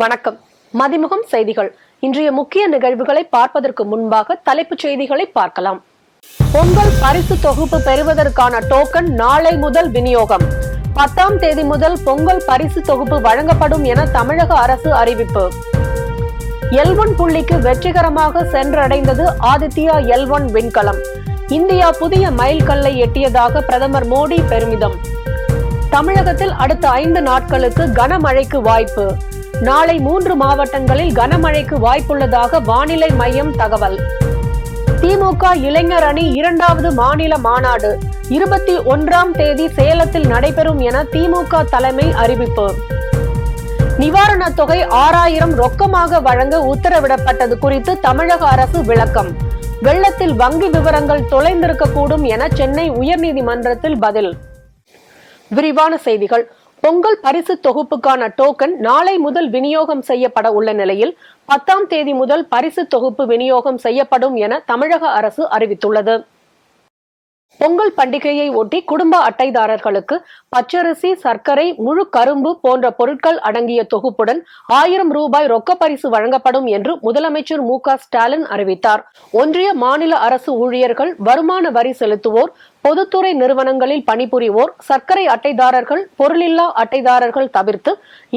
வணக்கம். மதிமுகம் செய்திகள். இன்றைய முக்கிய நிகழ்வுகளை பார்ப்பதற்கு முன்பாக தலைப்புச் செய்திகளை பார்க்கலாம். பொங்கல் பரிசு தொகுப்பு பெறுவதற்கான டோக்கன் நாளை முதல் விநியோகம். 10ஆம் தேதி முதல் பொங்கல் பரிசு தொகுப்பு வழங்கப்படும் என தமிழக அரசு அறிவிப்பு. L1 புள்ளிக்கு வெற்றிகரமாக சென்றடைந்தது ஆதித்யா L1 விண்கலம். இந்தியா புதிய மைல்கல்லை எட்டியதாக பிரதமர் மோடி பெருமிதம். தமிழகத்தில் அடுத்த 5 நாட்களுக்கு கனமழைக்கு வாய்ப்பு. நாளை 3 மாவட்டங்களில் கனமழைக்கு வாய்ப்புள்ளதாக வானிலை மையம் தகவல். திமுக இளைஞர் அணி 2வது மாநில மாநாடு 21ஆம் தேதி சேலத்தில் நடைபெறும் என திமுக தலைமை அறிவிப்பு. நிவாரணத் தொகை 6000 ரொக்கமாக வழங்க உத்தரவிடப்பட்டது குறித்து தமிழக அரசு விளக்கம். வெள்ளத்தில் வங்கி விவரங்கள் தொலைந்திருக்கக்கூடும் என சென்னை உயர்நீதிமன்றத்தில் பதில். விரிவான செய்திகள். பொங்கல் பரிசு தொகுப்புக்கான டோக்கன் நாளை முதல் விநியோகம் செய்யப்பட உள்ள நிலையில் 10ஆம் தேதி முதல் பரிசு தொகுப்பு விநியோகம் செய்யப்படும் என தமிழக அரசு அறிவித்துள்ளது. பொங்கல் பண்டிகையை ஒட்டி குடும்ப அட்டைதாரர்களுக்கு பச்சரிசி, சர்க்கரை, முழு கரும்பு போன்ற பொருட்கள் அடங்கிய தொகுப்புடன் 1000 ரூபாய் ரொக்க பரிசு வழங்கப்படும் என்று முதலமைச்சர் மு.க. ஸ்டாலின் அறிவித்தார். ஒன்றிய, மாநில அரசு ஊழியர்கள், வருமான வரி செலுத்துவோர், பொதுத்துறை நிறுவனங்களில் பணிபுரிவோர், சர்க்கரை அட்டைதாரர்கள், பொருளில்லா அட்டைதாரர்கள் தவிர்த்து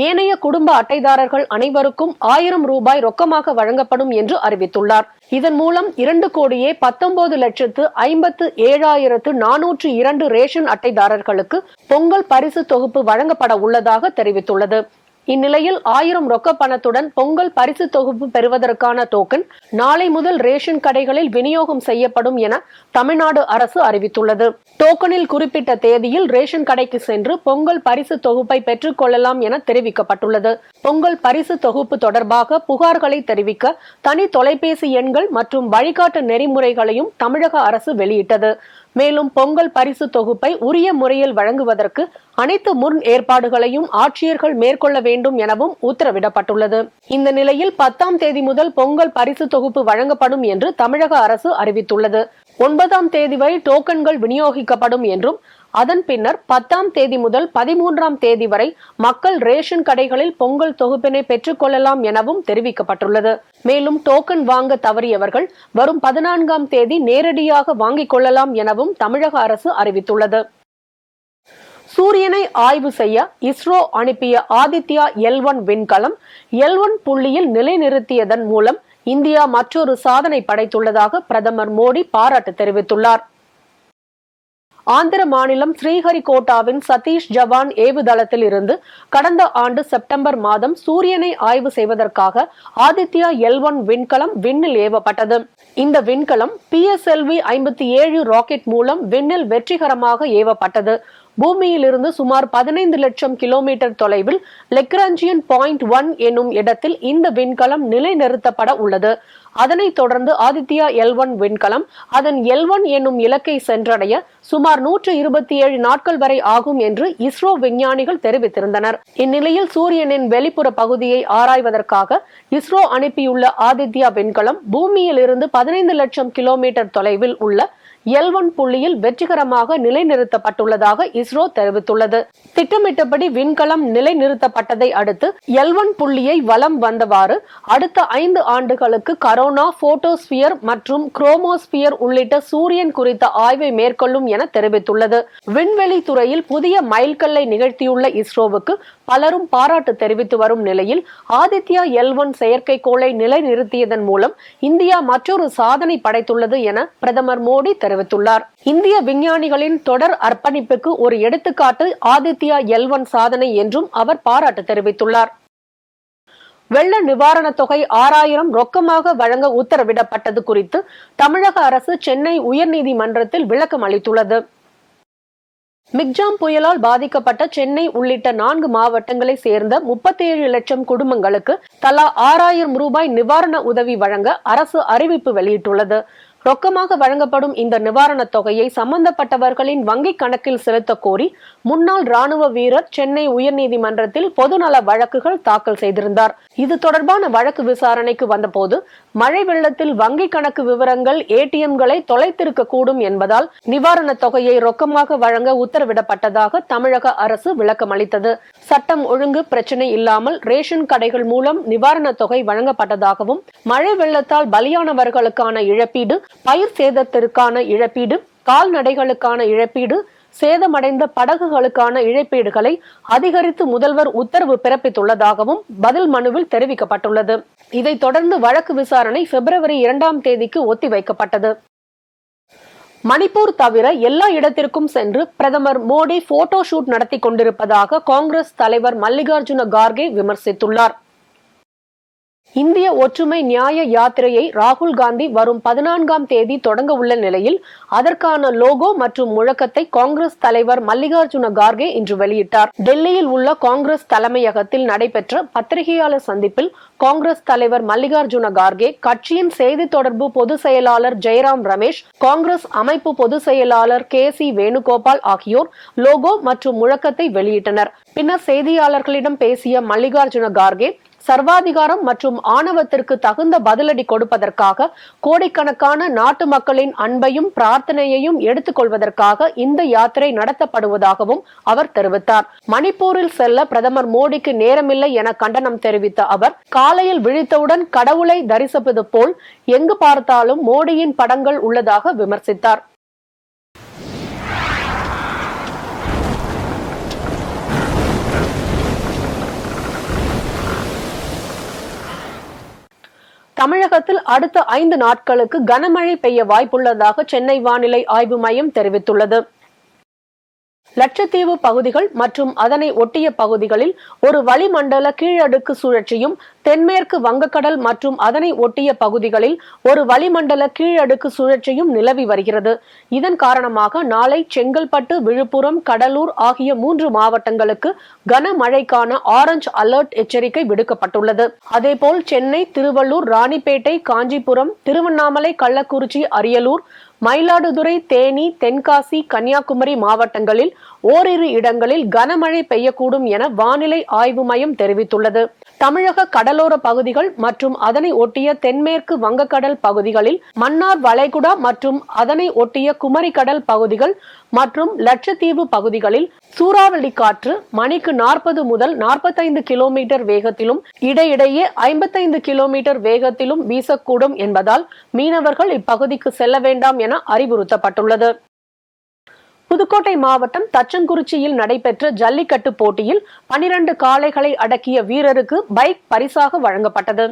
ஏனைய குடும்ப அட்டைதாரர்கள் அனைவருக்கும் 1000 ரூபாய் ரொக்கமாக வழங்கப்படும் என்று அறிவித்துள்ளார். இதன் மூலம் 2,57,57,402 ரேஷன் அட்டைதாரர்களுக்கு பொங்கல் பரிசு தொகுப்பு வழங்கப்பட உள்ளதாக தெரிவித்துள்ளது. இந்நிலையில் 1000 ரொக்க பணத்துடன் பொங்கல் பரிசு தொகுப்பு பெறுவதற்கான டோக்கன் நாளை முதல் ரேஷன் கடைகளில் விநியோகம் செய்யப்படும் என தமிழ்நாடு அரசு அறிவித்துள்ளது. டோக்கனில் குறிப்பிட்ட தேதியில் ரேஷன் கடைக்கு சென்று பொங்கல் பரிசு தொகுப்பை பெற்றுக் கொள்ளலாம் என தெரிவிக்கப்பட்டுள்ளது. பொங்கல் பரிசு தொகுப்பு தொடர்பாக புகார்களை தெரிவிக்க தனி தொலைபேசி எண்கள் மற்றும் வழிகாட்டு நெறிமுறைகளையும் தமிழக அரசு வெளியிட்டது. மேலும் பொங்கல் பரிசு தொகுப்பை உரிய முறையில் வழங்குவதற்கு அனைத்து முன் ஏற்பாடுகளையும் ஆட்சியர்கள் மேற்கொள்ள வேண்டும் எனவும் உத்தரவிடப்பட்டுள்ளது. இந்த நிலையில் 10ஆம் தேதி முதல் பொங்கல் பரிசு தொகுப்பு வழங்கப்படும் என்று தமிழக அரசு அறிவித்துள்ளது. 9ஆம் தேதி வரை டோக்கன்கள் விநியோகிக்கப்படும் என்றும் அதன் பின்னர் 10ஆம் தேதி முதல் 13ஆம் தேதி வரை மக்கள் ரேஷன் கடைகளில் பொங்கல் தொகுப்பினை பெற்றுக் கொள்ளலாம் எனவும் தெரிவிக்கப்பட்டுள்ளது. மேலும் டோக்கன் வாங்க தவறியவர்கள் வரும் 14ஆம் தேதி நேரடியாக வாங்கிக் கொள்ளலாம் எனவும் தமிழக அரசு அறிவித்துள்ளது. சூரியனை ஆய்வு செய்ய இஸ்ரோ அனுப்பிய ஆதித்யா L1 விண்கலம் L1 புள்ளியில் நிலைநிறுத்தியதன் மூலம் இந்தியா மற்றொரு சாதனை படைத்துள்ளதாக பிரதமர் மோடி பாராட்டு தெரிவித்துள்ளார். ஆந்திர மாநிலம் ஸ்ரீஹரிகோட்டாவின் சதீஷ் தவான் ஏவுதளத்தில் இருந்து கடந்த ஆண்டு செப்டம்பர் மாதம் சூரியனை ஆய்வு செய்வதற்காக ஆதித்யா L1 விண்கலம் விண்ணில் ஏவப்பட்டது. இந்த விண்கலம் PSLV-57 ராக்கெட் மூலம் விண்ணில் வெற்றிகரமாக ஏவப்பட்டது. பூமியில் இருந்து சுமார் 15 லட்சம் கிலோமீட்டர் தொலைவில் லெக்ராஞ்சியன் பாயிண்ட் 1 என்னும் இடத்தில் இந்த விண்கலம் நிலைநிறுத்தப்பட உள்ளது. அதனைத் தொடர்ந்து ஆதித்யா L1 விண்கலம் அதன் L1 என்னும் இலக்கை சென்றடைய சுமார் 127 நாட்கள் வரை ஆகும் என்று இஸ்ரோ விஞ்ஞானிகள் தெரிவித்திருந்தனர். இந்நிலையில் சூரியனின் வெளிப்புற பகுதியை ஆராய்வதற்காக இஸ்ரோ அனுப்பியுள்ள ஆதித்யா விண்கலம் பூமியில் இருந்து 15 லட்சம் கிலோமீட்டர் தொலைவில் உள்ள L1 புள்ளியில் வெற்றிகரமாக நிலைநிறுத்தப்பட்டுள்ளதாக இஸ்ரோ தெரிவித்துள்ளது. திட்டமிட்டபடி விண்கலம் நிலைநிறுத்தப்பட்டதை அடுத்து L1 புள்ளியை வலம் வந்தவாறு அடுத்த 5 ஆண்டுகளுக்கு கரோனா, போட்டோஸ்பியர் மற்றும் குரோமோஸ்பியர் உள்ளிட்ட சூரியன் குறித்த ஆய்வை மேற்கொள்ளும் என தெரிவித்துள்ளது. விண்வெளி துறையில் புதிய மைல்கல்லை நிகழ்த்தியுள்ள இஸ்ரோவுக்கு பலரும் பாராட்டு தெரிவித்து வரும் நிலையில் ஆதித்யா L1 செயற்கைக்கோளை நிலைநிறுத்தியதன் மூலம் இந்தியா மற்றொரு சாதனை படைத்துள்ளது என பிரதமர் மோடி தெரிவித்துள்ளார். இந்திய விஞ்ஞானிகளின் தொடர் அர்ப்பணிப்புக்கு ஒரு எடுத்துக்காட்டு ஆதித்யா L1 சாதனை என்றும் அவர் பாராட்டு தெரிவித்துள்ளார். வெள்ள நிவாரணத் தொகை 6000 ரொக்கமாக வழங்க உத்தரவிடப்பட்டது குறித்து தமிழக அரசு சென்னை உயர்நீதிமன்றத்தில் விளக்கம் அளித்துள்ளது. மிக்ஜாம் புயலால் பாதிக்கப்பட்ட சென்னை உள்ளிட்ட 4 மாவட்டங்களை சேர்ந்த 37 லட்சம் குடும்பங்களுக்கு தலா 6000 ரூபாய் நிவாரண உதவி வழங்க அரசு அறிவிப்பு வெளியிட்டுள்ளது. ரொக்கமாக வழங்கப்படும் இந்த நிவாரணத் தொகையை சம்பந்தப்பட்டவர்களின் வங்கிக் கணக்கில் செலுத்த கோரி முன்னாள் ராணுவ வீரர் சென்னை உயர்நீதிமன்றத்தில் பொதுநல வழக்குகள் தாக்கல் செய்திருந்தார். இது தொடர்பான வழக்கு விசாரணைக்கு வந்தபோது மழை வெள்ளத்தில் வங்கிக் கணக்கு விவரங்கள், ATMகளை தொலைத்திருக்க கூடும் என்பதால் நிவாரணத் தொகையை ரொக்கமாக வழங்க உத்தரவிடப்பட்டதாக தமிழக அரசு விளக்கம் அளித்தது. சட்டம் ஒழுங்கு பிரச்சனை இல்லாமல் ரேஷன் கடைகள் மூலம் நிவாரணத் தொகை வழங்கப்பட்டதாகவும், மழை வெள்ளத்தால் பலியானவர்களுக்கான இழப்பீடு, பயிர் சேதத்திற்கான இழப்பீடு, கால்நடைகளுக்கான இழப்பீடு, சேதமடைந்த படகுகளுக்கான இழப்பீடுகளை அதிகரித்து முதல்வர் உத்தரவு பிறப்பித்துள்ளதாகவும் பதில் மனுவில் தெரிவிக்கப்பட்டுள்ளது. இதைத் தொடர்ந்து வழக்கு விசாரணை February 2 ஒத்திவைக்கப்பட்டது. மணிப்பூர் தவிர எல்லா இடத்திற்கும் சென்று பிரதமர் மோடி போட்டோ ஷூட் நடத்தி கொண்டிருப்பதாக காங்கிரஸ் தலைவர் மல்லிகார்ஜுன கார்கே விமர்சித்துள்ளார். இந்திய ஒற்றுமை நியாய யாத்திரையை ராகுல் காந்தி வரும் 14 தொடங்க உள்ள நிலையில் அதற்கான லோகோ மற்றும் முழக்கத்தை காங்கிரஸ் தலைவர் மல்லிகார்ஜுன கார்கே இன்று வெளியிட்டார். டெல்லியில் உள்ள காங்கிரஸ் தலைமையகத்தில் நடைபெற்ற பத்திரிகையாளர் சந்திப்பில் காங்கிரஸ் தலைவர் மல்லிகார்ஜுன கார்கே, கட்சியின் செய்தி தொடர்பு பொதுச் செயலாளர் ஜெயராம் ரமேஷ், காங்கிரஸ் அமைப்பு பொதுச் செயலாளர் KC வேணுகோபால் ஆகியோர் லோகோ மற்றும் முழக்கத்தை வெளியிட்டனர். பின்னர் செய்தியாளர்களிடம் பேசிய மல்லிகார்ஜுன கார்கே, சர்வாதிகாரம் மற்றும் ஆணவத்திற்கு தகுந்த பதிலடி கொடுப்பதற்காக கோடிக்கணக்கான நாட்டு மக்களின் அன்பையும் பிரார்த்தனையையும் எடுத்துக் கொள்வதற்காக இந்த யாத்திரை நடத்தப்படுவதாகவும் அவர் தெரிவித்தார். மணிப்பூரில் செல்ல பிரதமர் மோடிக்கு நேரமில்லை என கண்டனம் தெரிவித்த அவர், காலையில் விழித்தவுடன் கடவுளை தரிசிப்பது போல் எங்கு பார்த்தாலும் மோடியின் படங்கள் உள்ளதாக விமர்சித்தார். தமிழகத்தில் அடுத்த 5 நாட்களுக்கு கனமழை பெய்ய வாய்ப்புள்ளதாக சென்னை வானிலை ஆய்வு மையம் தெரிவித்துள்ளது. லட்சத்தீவு பகுதிகள் மற்றும் அதனை ஒட்டிய பகுதிகளில் ஒரு வளிமண்டல கீழடுக்கு சுழற்சியும், தென்மேற்கு வங்கக்கடல் மற்றும் அதனை ஒட்டிய பகுதிகளில் ஒரு வளிமண்டல கீழடுக்கு சுழற்சியும் நிலவி வருகிறது. இதன் காரணமாக நாளை செங்கல்பட்டு, விழுப்புரம், கடலூர் ஆகிய 3 மாவட்டங்களுக்கு கனமழைக்கான ஆரஞ்சு அலர்ட் எச்சரிக்கை விடுக்கப்பட்டுள்ளது. அதேபோல் சென்னை, திருவள்ளூர், ராணிப்பேட்டை, காஞ்சிபுரம், திருவண்ணாமலை, கள்ளக்குறிச்சி, அரியலூர், மயிலாடுதுறை, தேனி, தென்காசி, கன்னியாகுமரி மாவட்டங்களில் ஓரிரு இடங்களில் கனமழை பெய்யக்கூடும் என வானிலை ஆய்வு மையம் தெரிவித்துள்ளது. தமிழக கடலோர பகுதிகள் மற்றும் அதனை ஒட்டிய தென்மேற்கு வங்கக்கடல் பகுதிகளில், மன்னார் வளைகுடா மற்றும் அதனை ஒட்டிய குமரிக்கடல் பகுதிகள் மற்றும் லட்சத்தீவு பகுதிகளில் சூறாவளி காற்று மணிக்கு 40 முதல் 45 கிலோமீட்டர் வேகத்திலும் இடையிடையே 55 கிலோமீட்டர் வேகத்திலும் வீசக்கூடும் என்பதால் மீனவர்கள் இப்பகுதிக்கு செல்ல வேண்டாம் என அறிவுறுத்தப்பட்டுள்ளது. புதுக்கோட்டை மாவட்டம் தச்சங்குறிச்சியில் நடைபெற்ற ஜல்லிக்கட்டு போட்டியில் 12 காளைகளை அடக்கிய வீரருக்கு பைக் பரிசாக வழங்கப்பட்டது.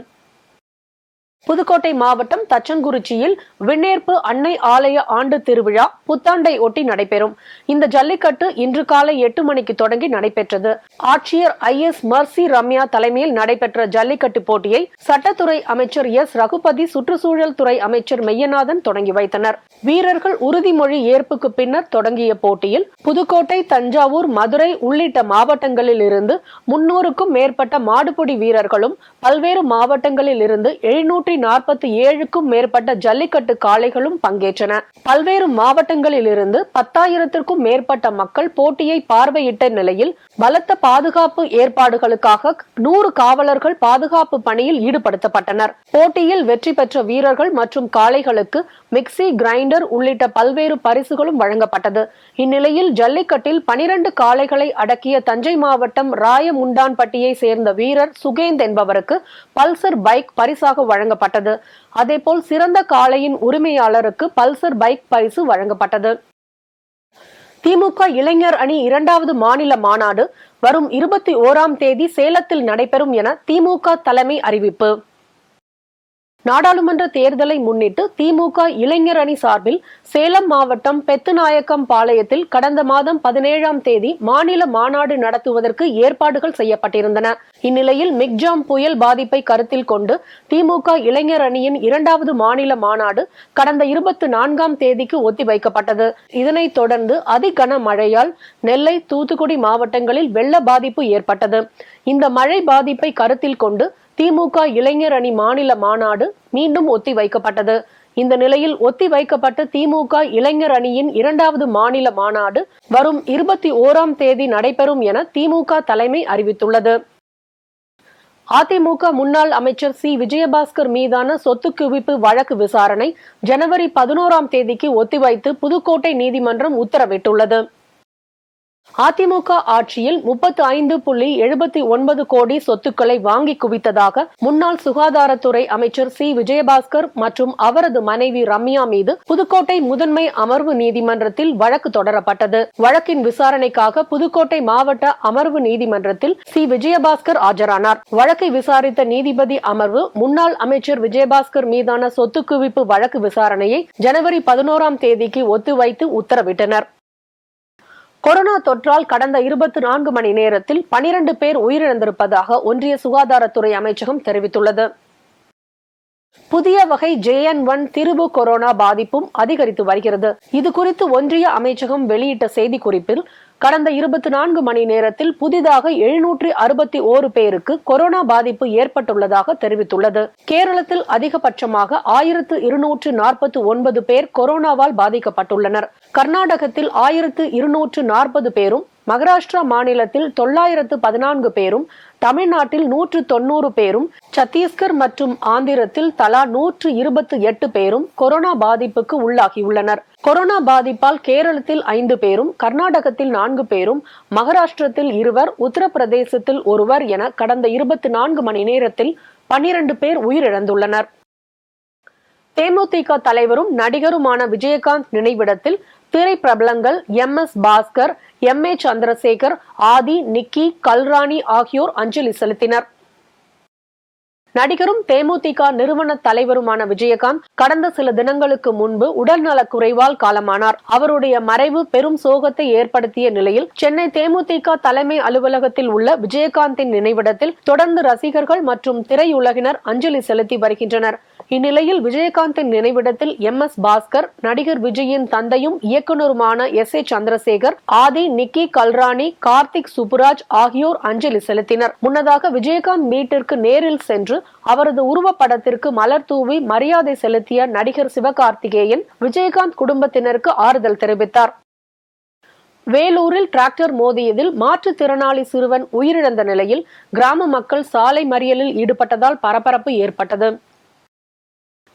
புதுக்கோட்டை மாவட்டம் தச்சங்குறிச்சியில் விண்ணேற்பு அன்னை ஆலய ஆண்டு திருவிழா புத்தாண்டை ஒட்டி நடைபெறும். இந்த ஜல்லிக்கட்டு இன்று காலை 8 மணிக்கு தொடங்கி நடைபெற்றது. ஆட்சியர் IS மர்சி ரம்யா தலைமையில் நடைபெற்ற ஜல்லிக்கட்டு போட்டியை சட்டத்துறை அமைச்சர் S ரகுபதி, சுற்றுச்சூழல் துறை அமைச்சர் மெய்யநாதன் தொடங்கி வைத்தனர். வீரர்கள் உறுதிமொழி ஏற்புக்கு பின்னர் தொடங்கிய போட்டியில் புதுக்கோட்டை, தஞ்சாவூர், மதுரை உள்ளிட்ட மாவட்டங்களில் இருந்து 300க்கும் மேற்பட்ட மாடுபிடி வீரர்களும், பல்வேறு மாவட்டங்களில் இருந்து 747க்கும் மேற்பட்ட ஜல்லிக்கட்டு காளைகளும் பங்கேற்றன. பல்வேறு மாவட்டங்களில் இருந்து 10,000க்கும் மேற்பட்ட மக்கள் போட்டியை பார்வையிட்ட நிலையில் பலத்த பாதுகாப்பு ஏற்பாடுகளுக்காக 100 காவலர்கள் பாதுகாப்பு பணியில் ஈடுபடுத்தப்பட்டனர். போட்டியில் வெற்றி பெற்ற வீரர்கள் மற்றும் காளைகளுக்கு மிக்சி, கிரைண்டர் உள்ளிட்ட பல்வேறு பரிசுகளும் வழங்கப்பட்டது. இந்நிலையில் ஜல்லிக்கட்டில் 12 காளைகளை அடக்கிய தஞ்சை மாவட்டம் ராயமுண்டான்பட்டியை சேர்ந்த வீரர் சுகேந்த் என்பவருக்கு பல்சர் பைக் பரிசாக வழங்கப்பட்டது. அதேபோல் சிறந்த காளையின் உரிமையாளருக்கு பல்சர் பைக் பரிசு வழங்கப்பட்டது. திமுக இளைஞர் அணி 2வது மாநில மாநாடு வரும் 21 சேலத்தில் நடைபெறும் என திமுக தலைமை அறிவிப்பு. நாடாளுமன்ற தேர்தலை முன்னிட்டு திமுக இளைஞர் அணி சார்பில் சேலம் மாவட்டம் பெத்துநாயக்கம் பாளையத்தில் கடந்த மாதம் 17 மாநில மாநாடு நடத்துவதற்கு ஏற்பாடுகள் செய்யப்பட்டிருந்தன. இந்நிலையில் மிக்ஜாம் புயல் பாதிப்பை கருத்தில் கொண்டு திமுக இளைஞர் அணியின் 2வது மாநில மாநாடு கடந்த 24 ஒத்திவைக்கப்பட்டது. இதனைத் தொடர்ந்து அதிகன மழையால் நெல்லை, தூத்துக்குடி மாவட்டங்களில் வெள்ள பாதிப்பு ஏற்பட்டது. இந்த மழை பாதிப்பை கருத்தில் கொண்டு திமுக இளைஞர் அணி மாநில மாநாடு மீண்டும் ஒத்திவைக்கப்பட்டது. இந்த நிலையில் ஒத்திவைக்கப்பட்ட திமுக இளைஞர் அணியின் 2வது மாநில மாநாடு வரும் 21 நடைபெறும் என திமுக தலைமை அறிவித்துள்ளது. அதிமுக முன்னாள் அமைச்சர் சி. விஜயபாஸ்கர் மீதான சொத்து குவிப்பு வழக்கு விசாரணை ஜனவரி 11 ஒத்திவைத்து புதுக்கோட்டை நீதிமன்றம் உத்தரவிட்டுள்ளது. அதிமுக ஆட்சியில் 35.79 கோடி சொத்துக்களை வாங்கி குவித்ததாக முன்னாள் சுகாதாரத்துறை அமைச்சர் சி விஜயபாஸ்கர் மற்றும் அவரது மனைவி ரம்யா மீது புதுக்கோட்டை முதன்மை அமர்வு நீதிமன்றத்தில் வழக்கு தொடரப்பட்டது. வழக்கின் விசாரணைக்காக புதுக்கோட்டை மாவட்ட அமர்வு நீதிமன்றத்தில் சி விஜயபாஸ்கர் ஆஜரானார். வழக்கை விசாரித்த நீதிபதி அமர்வு முன்னாள் அமைச்சர் விஜயபாஸ்கர் மீதான சொத்து குவிப்பு வழக்கு விசாரணையை ஜனவரி 11ஆம் தேதிக்கு ஒத்திவைத்து உத்தரவிட்டனர். கொரோனா தொற்றால் கடந்த 24 மணி நேரத்தில் 12 பேர் உயிரிழந்திருப்பதாக ஒன்றிய சுகாதாரத்துறை அமைச்சகம் தெரிவித்துள்ளது. புதிய வகை JN1 திரிபு கொரோனா பாதிப்பும் அதிகரித்து வருகிறது. இதுகுறித்து ஒன்றிய அமைச்சகம் வெளியிட்ட செய்திக்குறிப்பில் கடந்த 24 மணி நேரத்தில் புதிதாக 761 பேருக்கு கொரோனா பாதிப்பு ஏற்பட்டுள்ளதாக தெரிவித்துள்ளது. கேரளத்தில் அதிகபட்சமாக 1249 பேர் கொரோனாவால் பாதிக்கப்பட்டுள்ளனர். கர்நாடகத்தில் 1240 பேரும், மகாராஷ்டிரா மாநிலத்தில் 914 பேரும், தமிழ்நாட்டில் 190 பேரும், சத்தீஸ்கர் மற்றும் ஆந்திரத்தில் தலா 128 பேரும் கொரோனா பாதிப்புக்கு உள்ளாகியுள்ளனர். கொரோனா பாதிப்பால் கேரளத்தில் 5 பேரும், கர்நாடகத்தில் 4 பேரும், மகாராஷ்டிரத்தில் 2, உத்தரப்பிரதேசத்தில் 1 என கடந்த 24 மணி நேரத்தில் 12 பேர் உயிரிழந்துள்ளனர். தேமுதிக தலைவரும் நடிகருமான விஜயகாந்த் நினைவிடத்தில் திரை பிரபலங்கள் MS பாஸ்கர், MA சந்திரசேகர், ஆதி, நிக்கி, கல்ராணி ஆகியோர் அஞ்சலி செலுத்தினர். நடிகரும் தேமுதிக நிறுவன தலைவருமான விஜயகாந்த் கடந்த சில தினங்களுக்கு முன்பு உடல்நலக் குறைவால் காலமானார். அவருடைய மறைவு பெரும் சோகத்தை ஏற்படுத்திய நிலையில் சென்னை தேமுதிக தலைமை அலுவலகத்தில் உள்ள விஜயகாந்தின் நினைவிடத்தில் தொடர்ந்து ரசிகர்கள் மற்றும் திரையுலகினர் அஞ்சலி செலுத்தி வருகின்றனர். இந்நிலையில் விஜயகாந்தின் நினைவிடத்தில் MS பாஸ்கர், நடிகர் விஜயின் தந்தையும் இயக்குநருமான SA சந்திரசேகர், ஆதி, நிக்கி, கல்ராணி, கார்த்திக் சுப்புராஜ் ஆகியோர் அஞ்சலி செலுத்தினர். முன்னதாக விஜயகாந்த் வீட்டிற்கு நேரில் சென்று அவரது உருவப்படத்திற்கு மலர் தூவி மரியாதை செலுத்திய நடிகர் சிவகார்த்திகேயன் விஜயகாந்த் குடும்பத்தினருக்கு ஆறுதல் தெரிவித்தார். வேலூரில் டிராக்டர் மோதியதில் மாற்றுத்திறனாளி சிறுவன் உயிரிழந்த நிலையில் கிராம மக்கள் சாலை மறியலில் ஈடுபட்டதால் பரபரப்பு ஏற்பட்டது.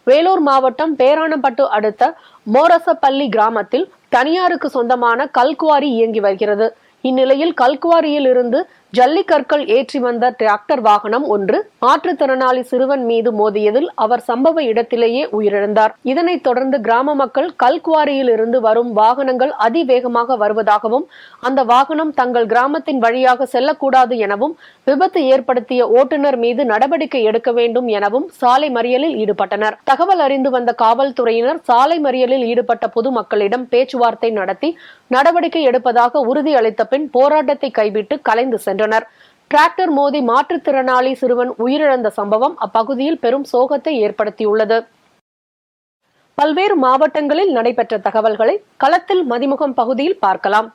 வேலூர் மாவட்டம் பேரானப்பட்டு அடுத்த மோரசப்பள்ளி கிராமத்தில் தனியாருக்கு சொந்தமான கல்குவாரி இயங்கி வருகிறது. இந்நிலையில் கல்குவாரியில் இருந்து ஜல்லிக்கற்கள் ஏற்றி வந்த டிராக்டர் வாகனம் ஒன்று மாற்றுத்திறனாளி சிறுவன் மீது மோதியதில் அவர் சம்பவ இடத்திலேயே உயிரிழந்தார். இதனைத் தொடர்ந்து கிராம மக்கள் கல்குவாரியில் இருந்து வரும் வாகனங்கள் அதிவேகமாக வருவதாகவும் அந்த வாகனம் தங்கள் கிராமத்தின் வழியாக செல்லக்கூடாது எனவும் விபத்து ஏற்படுத்திய ஓட்டுநர் மீது நடவடிக்கை எடுக்க வேண்டும் எனவும் சாலை மறியலில் ஈடுபட்டனர். தகவல் அறிந்து வந்த காவல்துறையினர் சாலை மறியலில் ஈடுபட்ட பொதுமக்களிடம் பேச்சுவார்த்தை நடத்தி நடவடிக்கை எடுப்பதாக உறுதியளித்த பின் போராட்டத்தை கைவிட்டு கலைந்து சென்றனர். டிராக்டர் மோதி மாற்றுத்திறனாளி சிறுவன் உயிரிழந்த சம்பவம் அப்பகுதியில் பெரும் சோகத்தை ஏற்படுத்தியுள்ளது. பல்வேறு மாவட்டங்களில் நடைபெற்ற தகவல்களை களத்தில் மதிமுகம் பகுதியில் பார்க்கலாம்.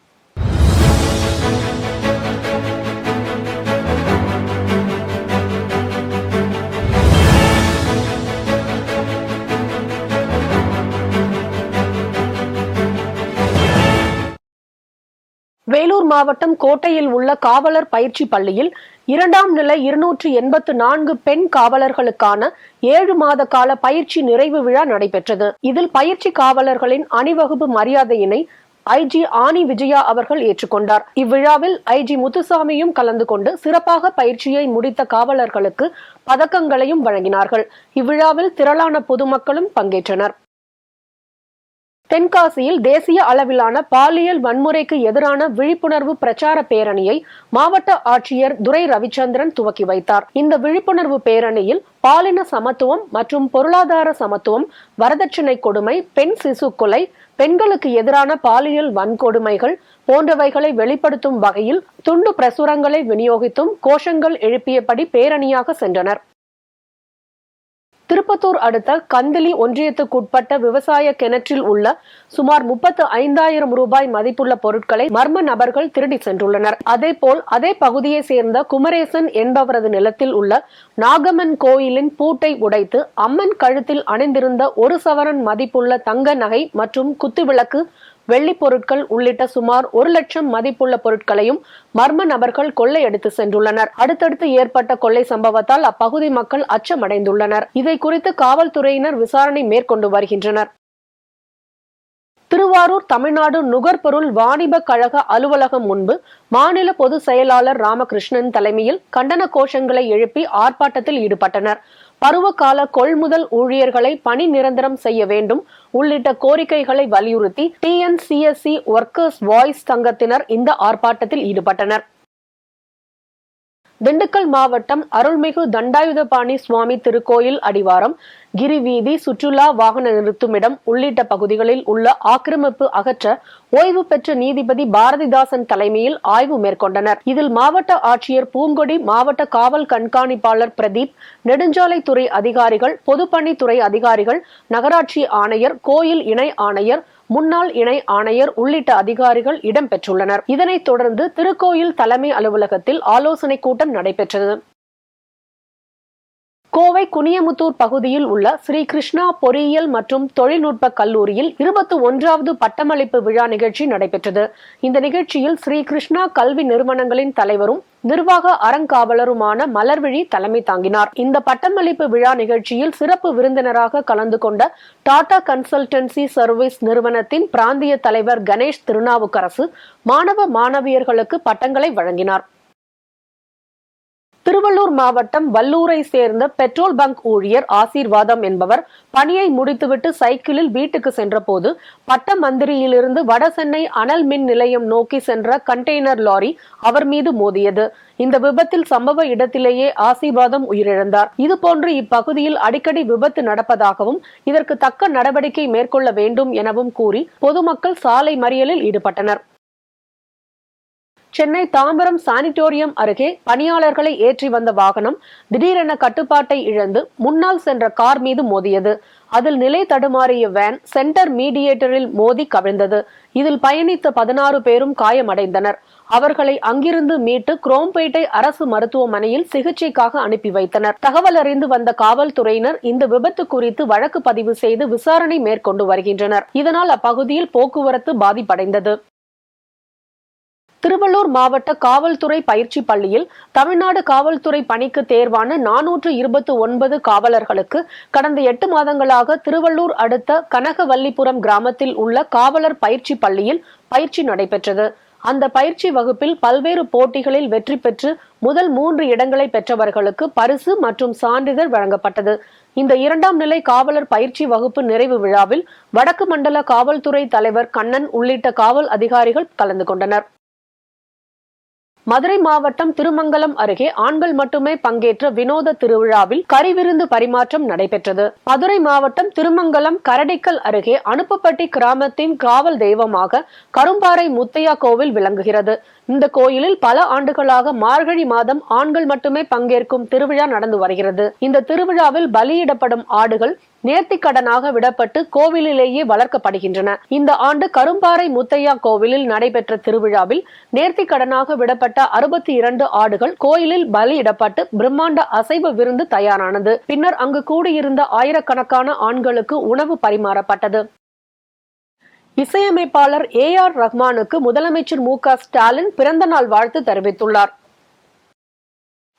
வேலூர் மாவட்டம் கோட்டையில் உள்ள காவலர் பயிற்சி பள்ளியில் 2ஆம் நிலை 284 பெண் காவலர்களுக்கான 7 மாத கால பயிற்சி நிறைவு விழா நடைபெற்றது. இதில் பயிற்சி காவலர்களின் அணிவகுப்பு மரியாதையினை IG ஆனி விஜயா அவர்கள் ஏற்றுக்கொண்டார். இவ்விழாவில் IG முத்துசாமியும் கலந்து கொண்டு சிறப்பாக பயிற்சியை முடித்த காவலர்களுக்கு பதக்கங்களையும் வழங்கினார்கள். இவ்விழாவில் திரளான பொதுமக்களும் பங்கேற்றனர். தென்காசியில் தேசிய அளவிலான பாலியல் வன்முறைக்கு எதிரான விழிப்புணர்வு பிரச்சார பேரணியை மாவட்ட ஆட்சியர் துரை ரவிச்சந்திரன் துவக்கி வைத்தார். இந்த விழிப்புணர்வு பேரணியில் பாலின சமத்துவம் மற்றும் பொருளாதார சமத்துவம், வரதட்சணை கொடுமை, பெண் சிசு கொலை, பெண்களுக்கு எதிரான பாலியல் வன்கொடுமைகள் போன்றவைகளை வெளிப்படுத்தும் வகையில் துண்டு பிரசுரங்களை விநியோகித்தும் கோஷங்கள் எழுப்பியபடி பேரணியாக சென்றனர். திருப்பத்தூர் அடுத்த கந்திலி ஒன்றியத்துக்குட்பட்ட விவசாய கிணற்றில் உள்ள சுமார் 35,000 ரூபாய் மதிப்புள்ள பொருட்களை மர்ம நபர்கள் திருடி சென்றுள்ளனர். அதேபோல் அதே பகுதியை சேர்ந்த குமரேசன் என்பவரது நிலத்தில் உள்ள நாகம்மன் கோயிலின் பூட்டை உடைத்து அம்மன் கழுத்தில் அணிந்திருந்த 1 சவரன் மதிப்புள்ள தங்க நகை மற்றும் குத்துவிளக்கு, வெள்ளி பொருட்கள் உள்ளிட்ட சுமார் 1 லட்சம் மதிப்புள்ள பொருட்களையும் மர்ம நபர்கள் கொள்ளையடித்து சென்றுள்ளனர். அடுத்தடுத்து ஏற்பட்ட கொள்ளை சம்பவத்தால் அப்பகுதி மக்கள் அச்சமடைந்துள்ளனர். இதை குறித்து காவல்துறையினர் விசாரணை மேற்கொண்டு வருகின்றனர். திருவாரூர் தமிழ்நாடு நுகர்பொருள் வாணிப கழக அலுவலகம் முன்பு மாநில பொதுச் செயலாளர் ராமகிருஷ்ணன் தலைமையில் கண்டன கோஷங்களை எழுப்பி ஆர்ப்பாட்டத்தில் ஈடுபட்டனர். பருவகால கொள்முதல் ஊழியர்களை பணி நிரந்தரம் செய்ய வேண்டும் உள்ளிட்ட கோரிக்கைகளை வலியுறுத்தி TNCSC ஒர்க்கர்ஸ் வாய்ஸ் சங்கத்தினர் இந்த ஆர்ப்பாட்டத்தில் ஈடுபட்டனர். திண்டுக்கல் மாவட்டம் அருள்மிகு தண்டாயுதபாணி சுவாமி திருக்கோயில் அடிவாரம், கிரிவீதி, சுற்றுலா வாகன நிறுத்துமிடம் உள்ளிட்ட பகுதிகளில் உள்ள ஆக்கிரமிப்பு அகற்ற ஓய்வு பெற்ற நீதிபதி பாரதிதாசன் தலைமையில் ஆய்வு மேற்கொண்டனர். இதில் மாவட்ட ஆட்சியர் பூங்கொடி, மாவட்ட காவல் கண்காணிப்பாளர் பிரதீப், நெடுஞ்சாலைத்துறை அதிகாரிகள், பொதுப்பணித்துறை அதிகாரிகள், நகராட்சி ஆணையர், கோயில் இணை ஆணையர், முன்னாள் இணை ஆணையர் உள்ளிட்ட அதிகாரிகள் இடம்பெற்றுள்ளனர். இதனைத் தொடர்ந்து திருக்கோயில் தலைமை அலுவலகத்தில் ஆலோசனை கூட்டம் நடைபெற்றது. கோவை குனியமுத்தூர் பகுதியில் உள்ள ஸ்ரீ கிருஷ்ணா பொறியியல் மற்றும் தொழில்நுட்ப கல்லூரியில் 21வது பட்டமளிப்பு விழா நிகழ்ச்சி நடைபெற்றது. இந்த நிகழ்ச்சியில் ஸ்ரீ கிருஷ்ணா கல்வி நிறுவனங்களின் தலைவரும் நிர்வாக அறங்காவலருமான மலர்விழி தலைமை தாங்கினார். இந்த பட்டமளிப்பு விழா நிகழ்ச்சியில் சிறப்பு விருந்தினராக கலந்து கொண்ட டாடா கன்சல்டன்சி சர்வீஸ் நிறுவனத்தின் பிராந்திய தலைவர் கணேஷ் திருநாவுக்கரசு மாணவ மாணவியர்களுக்கு பட்டங்களை வழங்கினார். திருவள்ளூர் மாவட்டம் வல்லூரை சேர்ந்த பெட்ரோல் பங்க் ஊழியர் ஆசீர்வாதம் என்பவர் பணியை முடித்துவிட்டு சைக்கிளில் வீட்டுக்கு சென்றபோது பட்டமந்திரியிலிருந்து வடசென்னை அனல் மின் நிலையம் நோக்கி சென்ற கண்டெய்னர் லாரி அவர் மீது மோதியது. இந்த விபத்தில் சம்பவ இடத்திலேயே ஆசீர்வாதம் உயிரிழந்தார். இதுபோன்று இப்பகுதியில் அடிக்கடி விபத்து நடப்பதாகவும் இதற்கு தக்க நடவடிக்கை மேற்கொள்ள வேண்டும் எனவும் கூறி பொதுமக்கள் சாலை மறியலில் ஈடுபட்டனர். சென்னை தாம்பரம் சானிட்டோரியம் அருகே பணியாளர்களை ஏற்றி வந்த வாகனம் திடீரென கட்டுப்பாட்டை இழந்து முன்னால் சென்ற கார் மீது மோதியது. அதில் நிலை தடுமாறிய வேன் சென்டர் மீடியேட்டரில் மோதி கவிழ்ந்தது. இதில் பயணித்த 16 பேரும் காயமடைந்தனர். அவர்களை அங்கிருந்து மீட்டு குரோம்பேட்டை அரசு மருத்துவமனையில் சிகிச்சைக்காக அனுப்பி வைத்தனர். தகவல் அறிந்து வந்த காவல்துறையினர் இந்த விபத்து குறித்து வழக்கு பதிவு செய்து விசாரணை மேற்கொண்டு வருகின்றனர். இதனால் அப்பகுதியில் போக்குவரத்து பாதிப்படைந்தது. திருவள்ளூர் மாவட்ட காவல்துறை பயிற்சி பள்ளியில் தமிழ்நாடு காவல்துறை பணிக்கு தேர்வான 429 காவலர்களுக்கு கடந்த 8 மாதங்களாக திருவள்ளூர் அடுத்த கனகவல்லிபுரம் கிராமத்தில் உள்ள காவலர் பயிற்சி பள்ளியில் பயிற்சி நடைபெற்றது. அந்த பயிற்சி வகுப்பில் பல்வேறு போட்டிகளில் வெற்றி பெற்று முதல் 3 இடங்களை பெற்றவர்களுக்கு பரிசு மற்றும் சான்றிதழ் வழங்கப்பட்டது. இந்த 2ஆம் நிலை காவலர் பயிற்சி வகுப்பு நிறைவு விழாவில் வடக்கு மண்டல காவல்துறை தலைவர் கண்ணன் உள்ளிட்ட காவல் அதிகாரிகள் கலந்து கொண்டனர். மதுரை மாவட்டம் திருமங்கலம் அருகே ஆண்கள் மட்டுமே பங்கேற்ற வினோத திருவிழாவில் கறிவிருந்து பரிமாற்றம் நடைபெற்றது. மதுரை மாவட்டம் திருமங்கலம் கரடிக்கல் அருகே அனுப்பப்பட்டி கிராமத்தின் காவல் தெய்வமாக கரும்பாறை முத்தையா கோவில் விளங்குகிறது. இந்த கோயிலில் பல ஆண்டுகளாக மார்கழி மாதம் ஆண்கள் மட்டுமே பங்கேற்கும் திருவிழா நடந்து வருகிறது. இந்த திருவிழாவில் பலியிடப்படும் ஆடுகள் நேர்த்திக்கடனாக விடப்பட்டு கோவிலிலேயே வளர்க்கப்படுகின்றன. இந்த ஆண்டு கரும்பாறை முத்தையா கோவிலில் நடைபெற்ற திருவிழாவில் நேர்த்திக்கடனாக விடப்பட்ட 62 ஆடுகள் கோயிலில் பலியிடப்பட்டு பிரம்மாண்ட அசைவ விருந்து தயாரானது. பின்னர் அங்கு கூடியிருந்த ஆயிரக்கணக்கான ஆண்களுக்கு உணவு பரிமாறப்பட்டது. இசையமைப்பாளர் AR ரஹ்மானுக்கு முதலமைச்சர் MK ஸ்டாலின் பிறந்தநாள் வாழ்த்து தெரிவித்துள்ளார்.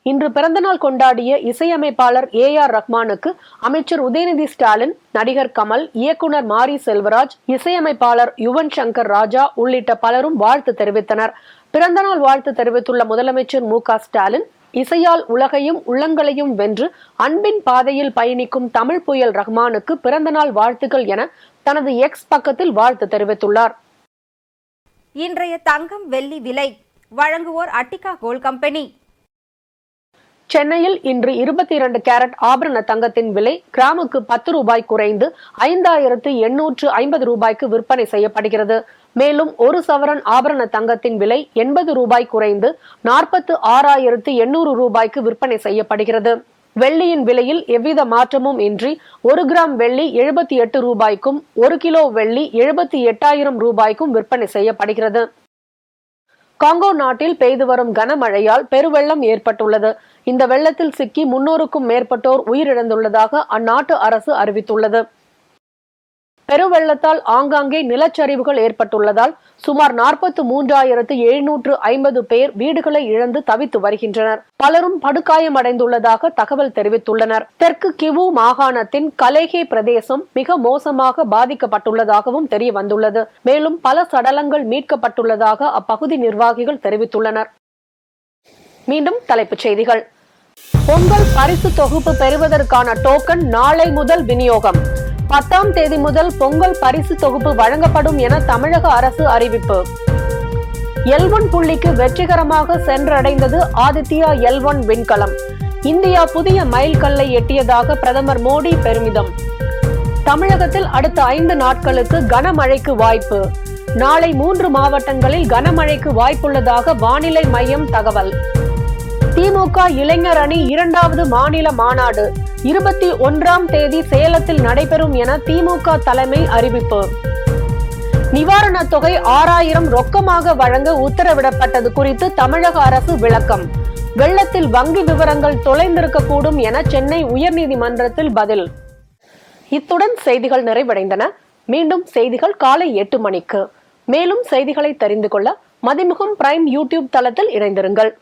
இன்று பிறந்தநாள் கொண்டாடிய இசையமைப்பாளர் AR ரஹ்மானுக்கு அமைச்சர் உதயநிதி ஸ்டாலின், நடிகர் கமல், இயக்குனர் மாரி செல்வராஜ், இசையமைப்பாளர் யுவன் சங்கர் ராஜா உள்ளிட்ட பலரும் வாழ்த்து தெரிவித்தனர். பிறந்தநாள் வாழ்த்து தெரிவித்துள்ள முதலமைச்சர் MK ஸ்டாலின், இசையால் உலகையும் உள்ளங்களையும் வென்று அன்பின் பாதையில் பயணிக்கும் தமிழ் புயல் ரஹ்மானுக்கு பிறந்தநாள் வாழ்த்துக்கள் என தனது X பக்கத்தில் வாழ்த்து தெரிவித்துள்ளார். இன்றைய தங்கம் வெள்ளி விலை வழங்குவோர் அட்டிகா கோல்ட் கம்பெனி. சென்னையில் இன்று 22 கேரட் ஆபரண தங்கத்தின் விலை கிராமுக்கு 10 ரூபாய் குறைந்து 5850 ரூபாய்க்கு விற்பனை செய்யப்படுகிறது. மேலும் 1 சவரன் ஆபரண தங்கத்தின் விலை 80 ரூபாய் குறைந்து 46,800 ரூபாய்க்கு விற்பனை செய்யப்படுகிறது. வெள்ளியின் விலையில் எவ்வித மாற்றமும் இன்றி 1 கிராம் வெள்ளி 78 ரூபாய்க்கும் 1 கிலோ வெள்ளி 78,000 ரூபாய்க்கும் விற்பனை செய்யப்படுகிறது. காங்கோ நாட்டில் பெய்து வரும் கனமழையால் பெருவெள்ளம் ஏற்பட்டுள்ளது. இந்த வெள்ளத்தில் சிக்கி 300க்கும் மேற்பட்டோர் உயிரிழந்துள்ளதாக அந்நாட்டு அரசு அறிவித்துள்ளது. பெருவெள்ளத்தால் ஆங்காங்கே நிலச்சரிவுகள் ஏற்பட்டுள்ளதால் சுமார் 43,750 பேர் வீடுகளை இழந்து தவித்து வருகின்றனர். பலரும் படுகாயமடைந்துள்ளதாக தகவல் தெரிவித்துள்ளனர். தெற்கு கிவு மாகாணத்தின் கலேகே பிரதேசம் மிக மோசமாக பாதிக்கப்பட்டுள்ளதாகவும் தெரிய வந்துள்ளது. மேலும் பல சடலங்கள் மீட்கப்பட்டுள்ளதாக அப்பகுதி நிர்வாகிகள் தெரிவித்துள்ளனர். மீண்டும் தலைப்புச் செய்திகள். பொங்கல் பரிசு தொகுப்பு பெறுவதற்கான டோக்கன் நாளை முதல் விநியோகம். 10ஆம் தேதி முதல் பொங்கல் பரிசு தொகுப்பு வழங்கப்படும் என தமிழக அரசு அறிவிப்பு. L1 புள்ளிக்கு வெற்றிகரமாக சென்றடைந்தது ஆதித்யா L1 விண்கலம். இந்தியா புதிய மைல்கல்லை எட்டியதாக பிரதமர் மோடி பெருமிதம். தமிழகத்தில் அடுத்த 5 நாட்களுக்கு கனமழைக்கு வாய்ப்பு. நாளை 3 மாவட்டங்களில் கனமழைக்கு வாய்ப்புள்ளதாக வானிலை மையம் தகவல். திமுக இளைஞர் அணி 2வது மாநில மாநாடு 21ஆம் தேதி சேலத்தில் நடைபெறும் என திமுக தலைமை அறிவிப்பு. நிவாரணத் தொகை 6000 ரொக்கமாக வழங்க உத்தரவிடப்பட்டது குறித்து தமிழக அரசு விளக்கம். வெள்ளத்தில் வங்கி விவரங்கள் தொலைந்திருக்கக்கூடும் என சென்னை உயர்நீதிமன்றத்தில் பதில். இத்துடன் செய்திகள் நிறைவடைந்தன. மீண்டும் செய்திகள் காலை 8 மணிக்கு. மேலும் செய்திகளை தெரிந்து கொள்ள மதிமுகம் பிரைம் யூடியூப் தளத்தில் இணைந்திருங்கள்.